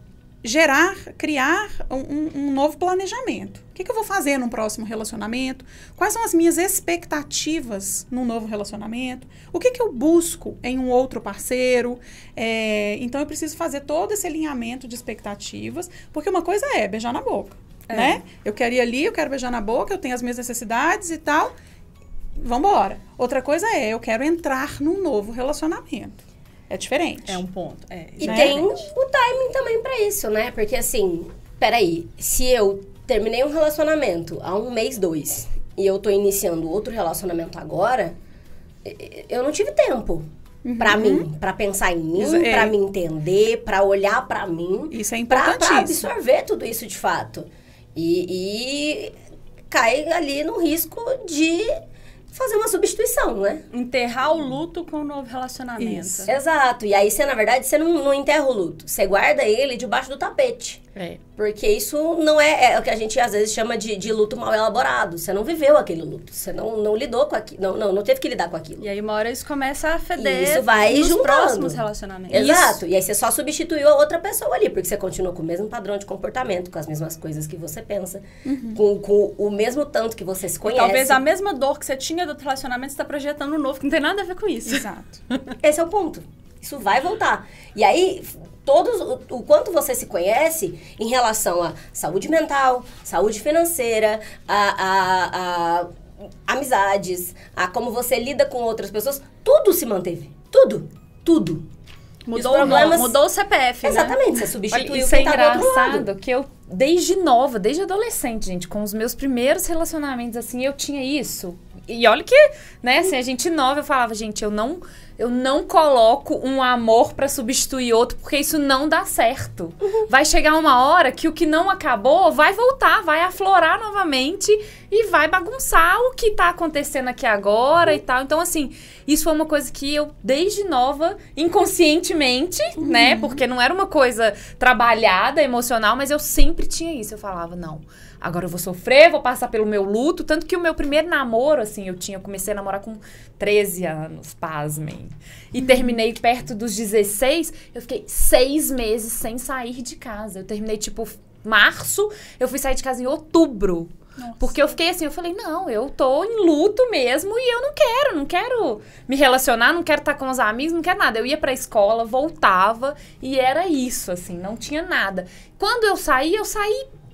criar um novo planejamento. O que eu vou fazer num próximo relacionamento? Quais são as minhas expectativas num novo relacionamento? O que eu busco em um outro parceiro? Então, eu preciso fazer todo esse alinhamento de expectativas, porque uma coisa é beijar na boca, né? Eu quero ir ali, eu quero beijar na boca, eu tenho as minhas necessidades e tal. Vambora. Outra coisa é, eu quero entrar num novo relacionamento. É diferente. É um ponto. E tem o timing também pra isso, né? Porque assim, peraí, se eu terminei um relacionamento há 1 mês, 2, e eu tô iniciando outro relacionamento agora, eu não tive tempo pra mim, pra pensar em mim, pra me entender, pra olhar pra mim. Isso é importantíssimo. Pra absorver tudo isso de fato. E cai ali no risco de fazer uma substituição, né? Enterrar o luto com um novo relacionamento. Isso. Exato. E aí, na verdade, você não enterra o luto. Você guarda ele debaixo do tapete. Porque isso não é o que a gente às vezes chama de luto mal elaborado. Você não viveu aquele luto. Você não lidou com aquilo. Não teve que lidar com aquilo. E aí uma hora isso começa a feder. E isso vai nos juntando. Próximos relacionamentos. Exato. E aí você só substituiu a outra pessoa ali. Porque você continua com o mesmo padrão de comportamento, com as mesmas coisas que você pensa, com o mesmo tanto que você se conhece. E talvez a mesma dor que você tinha do outro relacionamento, você está projetando um novo, que não tem nada a ver com isso. Exato. Esse é o ponto. Isso vai voltar. E aí, o quanto você se conhece em relação à saúde mental, saúde financeira, a amizades, a como você lida com outras pessoas, tudo se manteve. Tudo. Mudou o nome, mudou o CPF, exatamente, né? você substituiu. Olha, isso é engraçado, que eu, desde adolescente, gente, com os meus primeiros relacionamentos, assim, eu tinha isso. E olha que, né, assim, a gente nova, eu falava, gente, eu não coloco um amor pra substituir outro, porque isso não dá certo. Vai chegar uma hora que o que não acabou vai voltar, vai aflorar novamente e vai bagunçar o que tá acontecendo aqui agora e tal. Então, assim, isso foi uma coisa que eu, desde nova, inconscientemente, né, porque não era uma coisa trabalhada, emocional, mas eu sempre tinha isso. Eu falava, não, agora eu vou sofrer, vou passar pelo meu luto. Tanto que o meu primeiro namoro, assim, eu comecei a namorar com 13 anos, pasmem. E terminei perto dos 16, eu fiquei 6 meses sem sair de casa. Eu terminei, tipo, março, eu fui sair de casa em outubro. Nossa. Porque eu fiquei assim, eu falei, não, eu tô em luto mesmo e eu não quero me relacionar, não quero estar com os amigos, não quero nada. Eu ia pra escola, voltava e era isso, assim, não tinha nada. Quando eu saí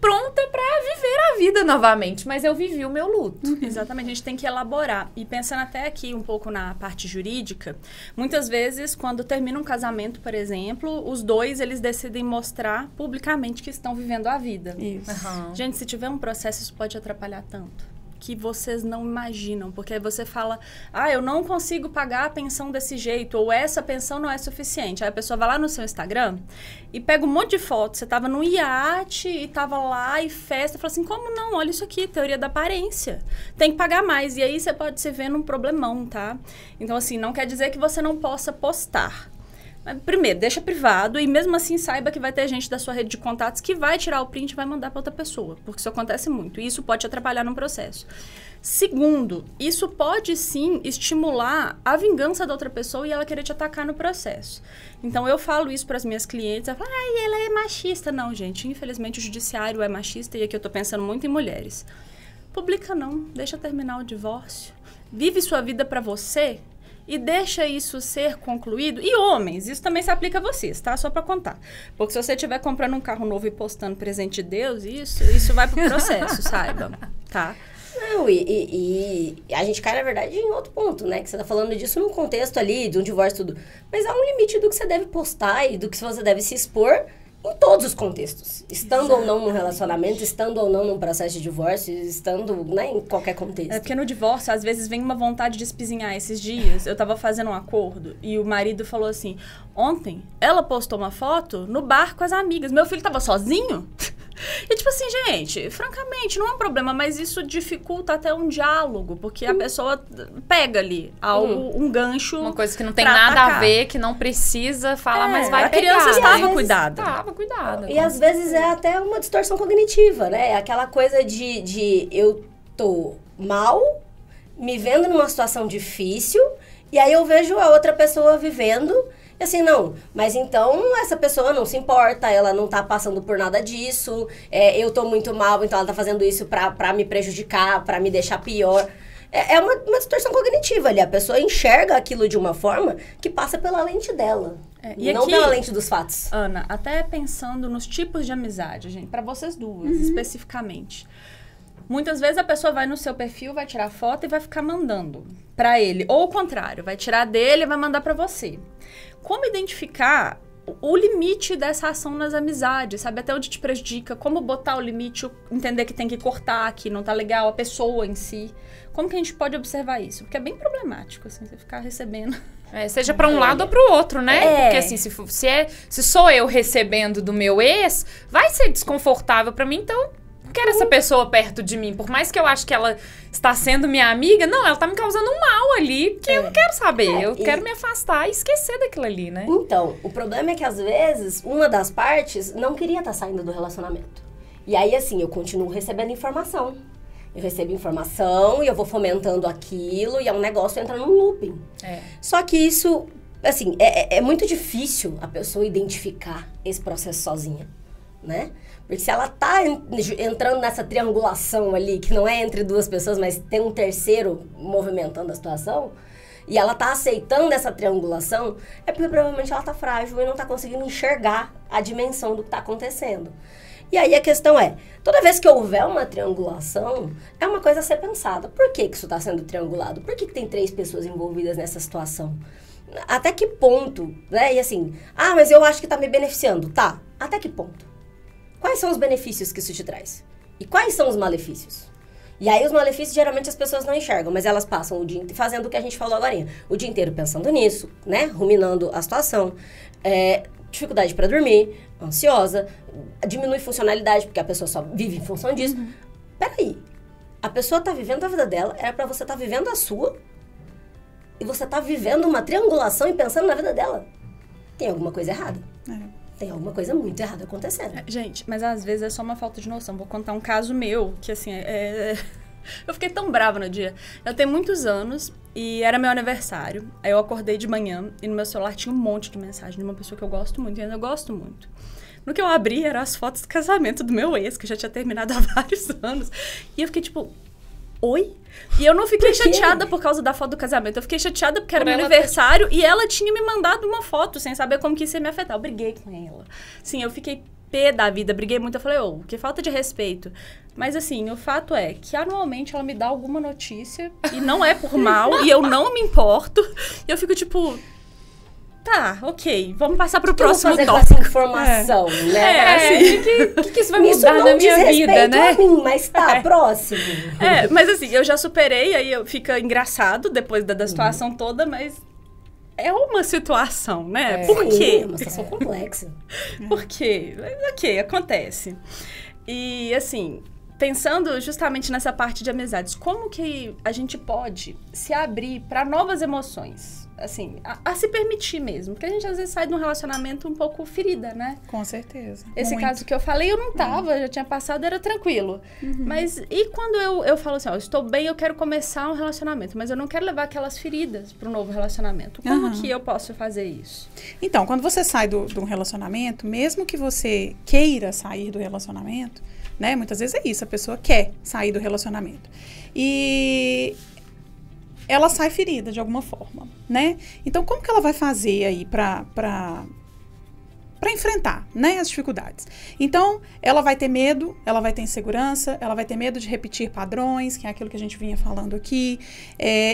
pronta pra viver a vida novamente, mas eu vivi o meu luto. Exatamente, a gente tem que elaborar. E pensando até aqui um pouco na parte jurídica, muitas vezes, quando termina um casamento, por exemplo, os dois, eles decidem mostrar publicamente que estão vivendo a vida. Isso. Gente, se tiver um processo, isso pode atrapalhar tanto. Que vocês não imaginam, porque aí você fala, eu não consigo pagar a pensão desse jeito, ou essa pensão não é suficiente. Aí a pessoa vai lá no seu Instagram e pega um monte de fotos, você tava no iate e tava lá e festa, fala assim, como não? Olha isso aqui, teoria da aparência. Tem que pagar mais, e aí você pode se ver num problemão, tá? Então assim, não quer dizer que você não possa postar. Mas, primeiro, deixa privado e mesmo assim saiba que vai ter gente da sua rede de contatos que vai tirar o print e vai mandar para outra pessoa, porque isso acontece muito e isso pode te atrapalhar no processo. Segundo, isso pode sim estimular a vingança da outra pessoa e ela querer te atacar no processo. Então, eu falo isso para as minhas clientes, ela fala, ai, ela é machista. Não, gente, infelizmente o judiciário é machista e aqui eu tô pensando muito em mulheres. Publica não, deixa terminar o divórcio. Vive sua vida para você e deixa isso ser concluído. E homens, isso também se aplica a vocês, tá? Só para contar. Porque se você estiver comprando um carro novo e postando presente de Deus, isso vai pro processo, saiba, tá? Não, e a gente cai, na verdade, em outro ponto, né? Que você tá falando disso num contexto ali, de um divórcio e tudo. Mas há um limite do que você deve postar e do que você deve se expor em todos os contextos. Estando ou não num relacionamento, estando ou não num processo de divórcio, estando, né, em qualquer contexto. É porque no divórcio, às vezes, vem uma vontade de espizinhar. Esses dias, eu tava fazendo um acordo e o marido falou assim, ontem, ela postou uma foto no bar com as amigas. Meu filho tava sozinho? E tipo assim, gente, francamente, não é um problema, mas isso dificulta até um diálogo, porque a pessoa pega ali um gancho. Uma coisa que não tem nada atacar. A ver, que não precisa falar, mas vai a pegar. criança estava vezes, cuidada. Estava cuidada. E às vezes é até uma distorção cognitiva, né? Aquela coisa de eu tô mal, me vendo numa situação difícil, e aí eu vejo a outra pessoa vivendo. E assim, não, mas então essa pessoa não se importa, ela não tá passando por nada disso, eu tô muito mal, então ela tá fazendo isso pra me prejudicar, pra me deixar pior. É uma distorção cognitiva ali, a pessoa enxerga aquilo de uma forma que passa pela lente dela, E não aqui, pela lente dos fatos. Ana, até pensando nos tipos de amizade, gente, pra vocês duas, especificamente. Muitas vezes a pessoa vai no seu perfil, vai tirar foto e vai ficar mandando pra ele. Ou o contrário, vai tirar dele e vai mandar pra você. Como identificar o limite dessa ação nas amizades, sabe? Até onde te prejudica, como botar o limite, entender que tem que cortar, que não tá legal, a pessoa em si. Como que a gente pode observar isso? Porque é bem problemático, assim, você ficar recebendo. Seja pra um lado ou pro outro, né? Porque assim, se sou eu recebendo do meu ex, vai ser desconfortável pra mim, então quero essa pessoa perto de mim. Por mais que eu ache que ela está sendo minha amiga, não, ela tá me causando um mal ali, que eu não quero saber. Eu quero me afastar e esquecer daquilo ali, né? Então, o problema é que às vezes uma das partes não queria estar saindo do relacionamento. E aí, assim, eu continuo recebendo informação. Eu recebo informação e eu vou fomentando aquilo e é um negócio entra num looping. Só que isso, assim, é muito difícil a pessoa identificar esse processo sozinha, né? Porque se ela tá entrando nessa triangulação ali, que não é entre duas pessoas, mas tem um terceiro movimentando a situação, e ela tá aceitando essa triangulação, é porque provavelmente ela tá frágil e não tá conseguindo enxergar a dimensão do que tá acontecendo. E aí a questão é, toda vez que houver uma triangulação, é uma coisa a ser pensada. Por que isso tá sendo triangulado? Por que tem 3 pessoas envolvidas nessa situação? Até que ponto, né? E assim, mas eu acho que tá me beneficiando. Tá, até que ponto? Quais são os benefícios que isso te traz? E quais são os malefícios? E aí os malefícios geralmente as pessoas não enxergam, mas elas passam o dia fazendo o que a gente falou agora. O dia inteiro pensando nisso, né? Ruminando a situação. Dificuldade para dormir, ansiosa, diminui funcionalidade, porque a pessoa só vive em função disso. Peraí, a pessoa tá vivendo a vida dela, era pra você tá vivendo a sua, e você tá vivendo uma triangulação e pensando na vida dela. Tem alguma coisa errada. Tem alguma coisa muito errada acontecendo. Gente, mas às vezes é só uma falta de noção. Vou contar um caso meu, que assim, eu fiquei tão brava no dia. Eu tenho muitos anos e era meu aniversário. Aí eu acordei de manhã e no meu celular tinha um monte de mensagem de uma pessoa que eu gosto muito e ainda gosto muito. No que eu abri, eram as fotos do casamento do meu ex, que já tinha terminado há vários anos. E eu fiquei tipo, oi? E eu não fiquei chateada por causa da foto do casamento. Eu fiquei chateada porque era meu aniversário e ela tinha me mandado uma foto sem saber como que isso ia me afetar. Eu briguei com ela. Sim, eu fiquei pé da vida, briguei muito. Eu falei, que falta de respeito. Mas assim, o fato é que anualmente ela me dá alguma notícia e não é por mal e eu não me importo. E eu fico tipo... Tá, ok, vamos passar pro próximo tópico. Com essa informação, né? O que isso vai mudar na minha vida, né? A mim, mas tá, próximo. Mas assim, eu já superei, aí fica engraçado depois da situação toda, mas é uma situação, né? Por quê? É uma situação complexa. Por quê? Ok, acontece. E assim, pensando justamente nessa parte de amizades, como que a gente pode se abrir para novas emoções? assim, a se permitir mesmo. Porque a gente às vezes sai de um relacionamento um pouco ferida, né? Com certeza. Esse Muito. caso que eu falei, eu não tava, já tinha passado, era tranquilo. Mas e quando eu falo assim, ó, estou bem, eu quero começar um relacionamento, mas eu não quero levar aquelas feridas para um novo relacionamento. Como que eu posso fazer isso? Então, quando você sai de um relacionamento, mesmo que você queira sair do relacionamento, né? Muitas vezes é isso, a pessoa quer sair do relacionamento. E ela sai ferida de alguma forma, né? Então, como que ela vai fazer aí para enfrentar, né, as dificuldades? Então, ela vai ter medo, ela vai ter insegurança, ela vai ter medo de repetir padrões, que é aquilo que a gente vinha falando aqui.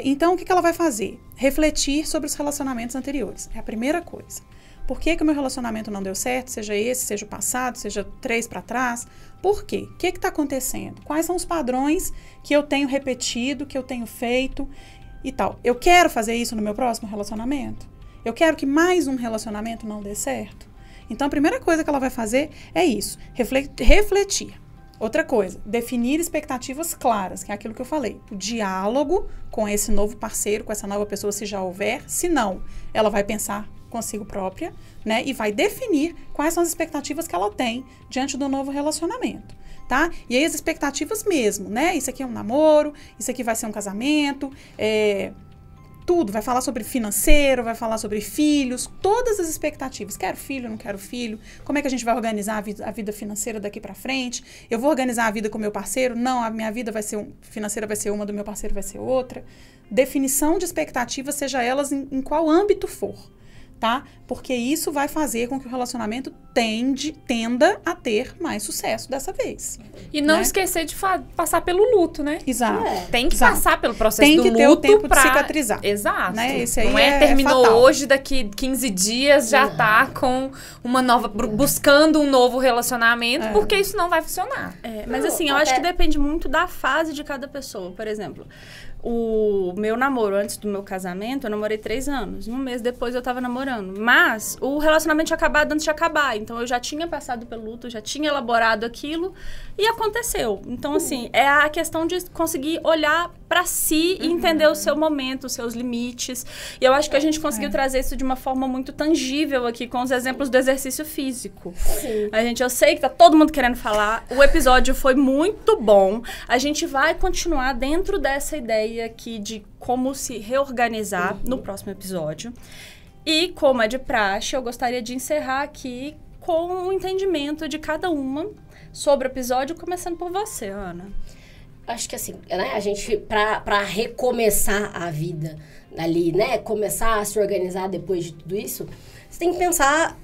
Então, o que ela vai fazer? Refletir sobre os relacionamentos anteriores. É a primeira coisa. Por que o meu relacionamento não deu certo? Seja esse, seja o passado, seja 3 para trás. Por quê? O que está acontecendo? Quais são os padrões que eu tenho repetido, que eu tenho feito e tal? Eu quero fazer isso no meu próximo relacionamento? Eu quero que mais um relacionamento não dê certo? Então, a primeira coisa que ela vai fazer é isso, refletir. Outra coisa, definir expectativas claras, que é aquilo que eu falei. O diálogo com esse novo parceiro, com essa nova pessoa, se já houver. Se não, ela vai pensar consigo própria, né? E vai definir quais são as expectativas que ela tem diante do novo relacionamento, tá? E aí as expectativas mesmo, né? Isso aqui é um namoro, isso aqui vai ser um casamento, tudo. Vai falar sobre financeiro, vai falar sobre filhos, todas as expectativas. Quero filho, não quero filho? Como é que a gente vai organizar a vida financeira daqui pra frente? Eu vou organizar a vida com o meu parceiro? Não, a minha vida vai ser financeira vai ser uma, do meu parceiro vai ser outra. Definição de expectativas, seja elas em qual âmbito for. Tá? Porque isso vai fazer com que o relacionamento tenda a ter mais sucesso dessa vez. E não esquecer de passar pelo luto, né? Exato. Tem que passar pelo processo do luto. Tem que ter o tempo de cicatrizar. Exato. Né? Esse aí não terminou fatal. hoje, daqui 15 dias já tá com uma nova... buscando um novo relacionamento, porque isso não vai funcionar. Mas assim, eu acho que depende muito da fase de cada pessoa. Por exemplo, o meu namoro, antes do meu casamento, eu namorei 3 anos. Um mês depois eu tava namorando. Mas o relacionamento tinha acabado antes de acabar. Então, eu já tinha passado pelo luto, já tinha elaborado aquilo e aconteceu. Então, assim, é a questão de conseguir olhar pra si e entender o seu momento, os seus limites. E eu acho que a gente conseguiu trazer isso de uma forma muito tangível aqui, com os exemplos do exercício físico. Sim. Eu sei que tá todo mundo querendo falar. O episódio foi muito bom. A gente vai continuar dentro dessa ideia aqui de como se reorganizar no próximo episódio. E, como é de praxe, eu gostaria de encerrar aqui com o entendimento de cada uma sobre o episódio, começando por você, Ana. Acho que assim, né, a gente, pra recomeçar a vida ali, né, começar a se organizar depois de tudo isso, você tem que pensar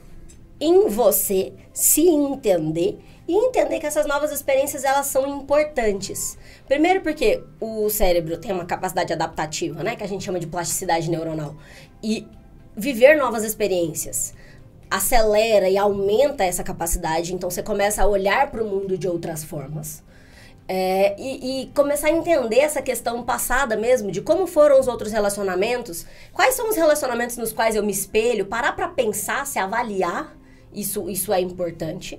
em você, se entender e entender que essas novas experiências, elas são importantes. Primeiro porque o cérebro tem uma capacidade adaptativa, né, que a gente chama de plasticidade neuronal. E viver novas experiências acelera e aumenta essa capacidade, então você começa a olhar para o mundo de outras formas. E começar a entender essa questão passada mesmo, de como foram os outros relacionamentos, quais são os relacionamentos nos quais eu me espelho, parar para pensar, se avaliar, isso é importante,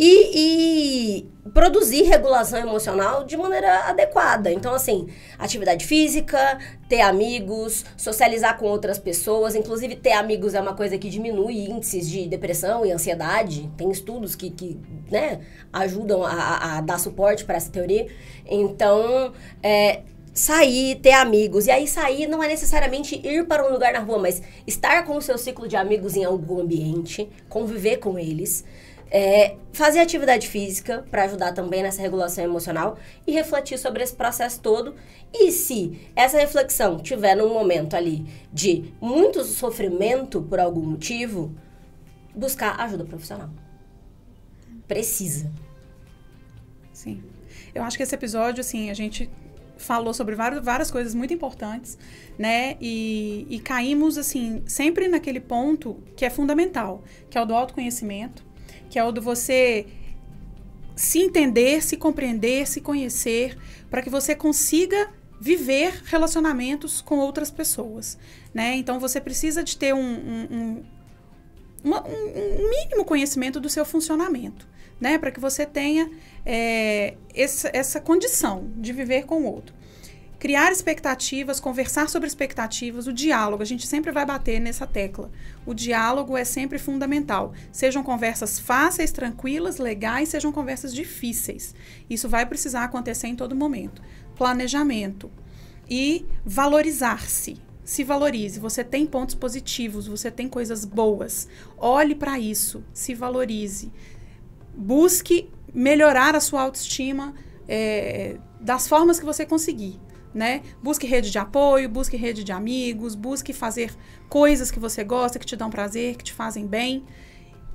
e produzir regulação emocional de maneira adequada. Então, assim, atividade física, ter amigos, socializar com outras pessoas, inclusive ter amigos é uma coisa que diminui índices de depressão e ansiedade. Tem estudos que né, ajudam a dar suporte para essa teoria. Então, sair, ter amigos. E aí sair não é necessariamente ir para um lugar na rua, mas estar com o seu ciclo de amigos em algum ambiente, conviver com eles, fazer atividade física para ajudar também nessa regulação emocional e refletir sobre esse processo todo. E se essa reflexão tiver num momento ali de muito sofrimento por algum motivo, buscar ajuda profissional. Precisa. Sim. Eu acho que esse episódio, assim, a gente falou sobre várias coisas muito importantes, né? E caímos, assim, sempre naquele ponto que é fundamental, que é o do autoconhecimento, que é o do você se entender, se compreender, se conhecer, para que você consiga viver relacionamentos com outras pessoas, né? Então, você precisa de ter um mínimo conhecimento do seu funcionamento, né? Para que você tenha essa condição de viver com o outro. Criar expectativas, conversar sobre expectativas, o diálogo, a gente sempre vai bater nessa tecla. O diálogo é sempre fundamental. Sejam conversas fáceis, tranquilas, legais, sejam conversas difíceis. Isso vai precisar acontecer em todo momento. Planejamento e valorizar-se. Se valorize. Você tem pontos positivos, você tem coisas boas. Olhe para isso, se valorize. Busque melhorar a sua autoestima das formas que você conseguir. Né? Busque rede de apoio, busque rede de amigos, busque fazer coisas que você gosta, que te dão prazer, que te fazem bem.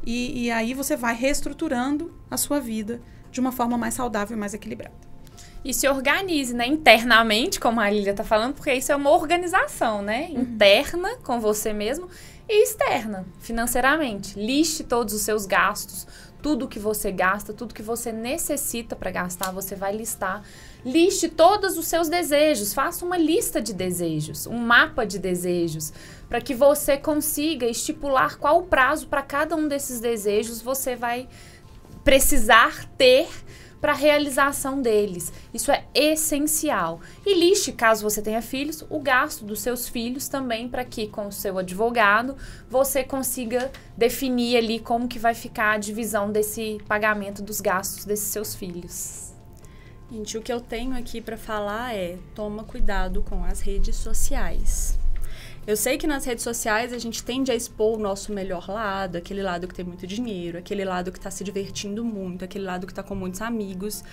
E aí você vai reestruturando a sua vida de uma forma mais saudável e mais equilibrada. E se organize, né, internamente, como a Lília está falando, porque isso é uma organização, né? Interna com você mesmo e externa, financeiramente. Liste todos os seus gastos, tudo que você gasta, tudo que você necessita para gastar, você vai listar. Liste todos os seus desejos, faça uma lista de desejos, um mapa de desejos, para que você consiga estipular qual o prazo para cada um desses desejos você vai precisar ter para a realização deles. Isso é essencial. E liste, caso você tenha filhos, o gasto dos seus filhos também, para que com o seu advogado você consiga definir ali como que vai ficar a divisão desse pagamento dos gastos desses seus filhos. Gente, o que eu tenho aqui para falar é: toma cuidado com as redes sociais. Eu sei que nas redes sociais a gente tende a expor o nosso melhor lado, aquele lado que tem muito dinheiro, aquele lado que está se divertindo muito, aquele lado que está com muitos amigos.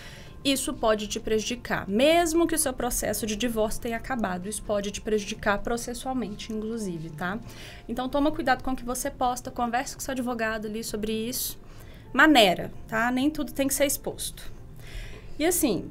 Isso pode te prejudicar, mesmo que o seu processo de divórcio tenha acabado. Isso pode te prejudicar processualmente, inclusive, tá? Então, toma cuidado com o que você posta, converse com seu advogado ali sobre isso. Maneira, tá? Nem tudo tem que ser exposto. E assim,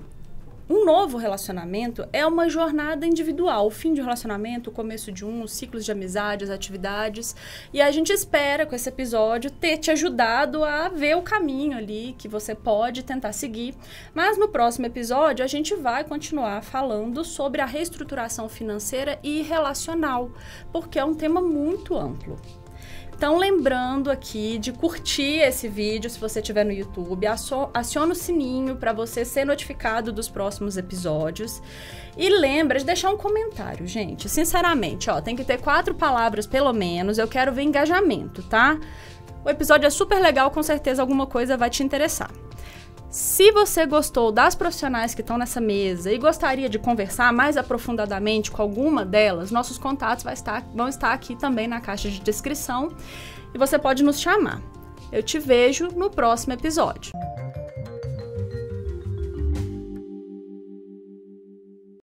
um novo relacionamento é uma jornada individual. O fim de um relacionamento, o começo de os ciclos de amizades, atividades. E a gente espera, com esse episódio, ter te ajudado a ver o caminho ali que você pode tentar seguir. Mas no próximo episódio, a gente vai continuar falando sobre a reestruturação financeira e relacional, porque é um tema muito amplo. Então, lembrando aqui de curtir esse vídeo se você estiver no YouTube, aciona o sininho para você ser notificado dos próximos episódios. E lembra de deixar um comentário, gente. Sinceramente, ó, tem que ter 4 palavras pelo menos, eu quero ver engajamento, tá? O episódio é super legal, com certeza alguma coisa vai te interessar. Se você gostou das profissionais que estão nessa mesa e gostaria de conversar mais aprofundadamente com alguma delas, nossos contatos vão estar aqui também na caixa de descrição e você pode nos chamar. Eu te vejo no próximo episódio.